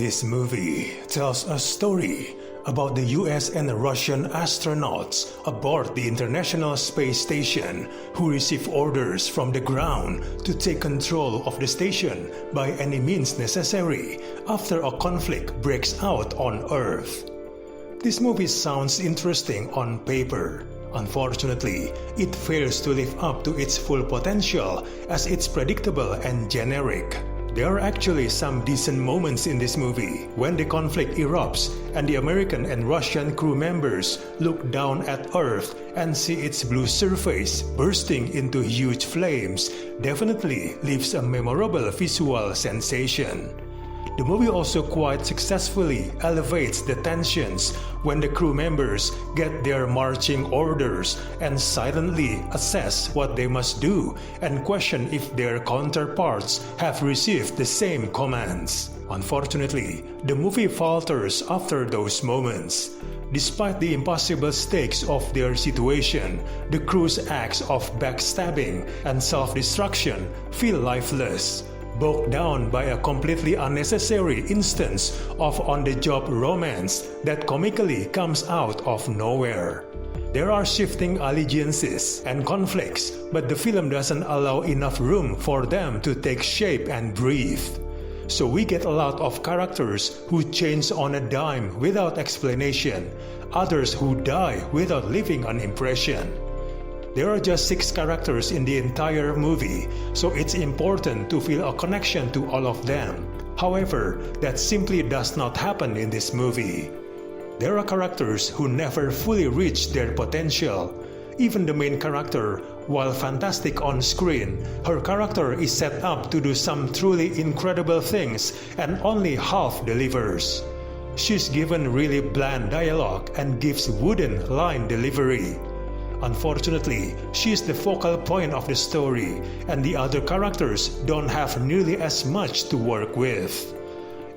This movie tells a story about the US and Russian astronauts aboard the International Space Station who receive orders from the ground to take control of the station by any means necessary after a conflict breaks out on Earth. This movie sounds interesting on paper. Unfortunately, it fails to live up to its full potential as it's predictable and generic. There are actually some decent moments in this movie when the conflict erupts and the American and Russian crew members look down at Earth and see its blue surface bursting into huge flames. Definitely leaves a memorable visual sensation. The movie also quite successfully elevates the tensions when the crew members get their marching orders and silently assess what they must do and question if their counterparts have received the same commands. Unfortunately, the movie falters after those moments. Despite the impossible stakes of their situation, the crew's acts of backstabbing and self-destruction feel lifeless, bogged down by a completely unnecessary instance of on-the-job romance that comically comes out of nowhere. There are shifting allegiances and conflicts, but the film doesn't allow enough room for them to take shape and breathe. So we get a lot of characters who change on a dime without explanation, others who die without leaving an impression. There are just 6 characters in the entire movie, so it's important to feel a connection to all of them. However, that simply does not happen in this movie. There are characters who never fully reach their potential. Even the main character, while fantastic on screen, her character is set up to do some truly incredible things and only half delivers. She's given really bland dialogue and gives wooden line delivery. Unfortunately, she is the focal point of the story, and the other characters don't have nearly as much to work with.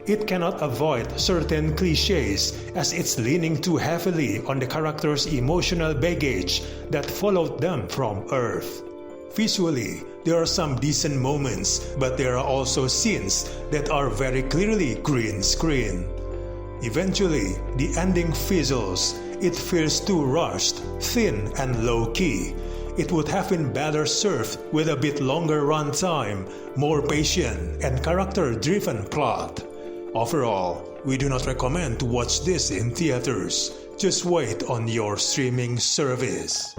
It cannot avoid certain cliches as it's leaning too heavily on the characters' emotional baggage that followed them from Earth. Visually, there are some decent moments, but there are also scenes that are very clearly green screen. Eventually, the ending fizzles. It feels too rushed, thin, and low-key. It would have been better served with a bit longer runtime, more patient, and character-driven plot. Overall, we do not recommend to watch this in theaters. Just wait on your streaming service.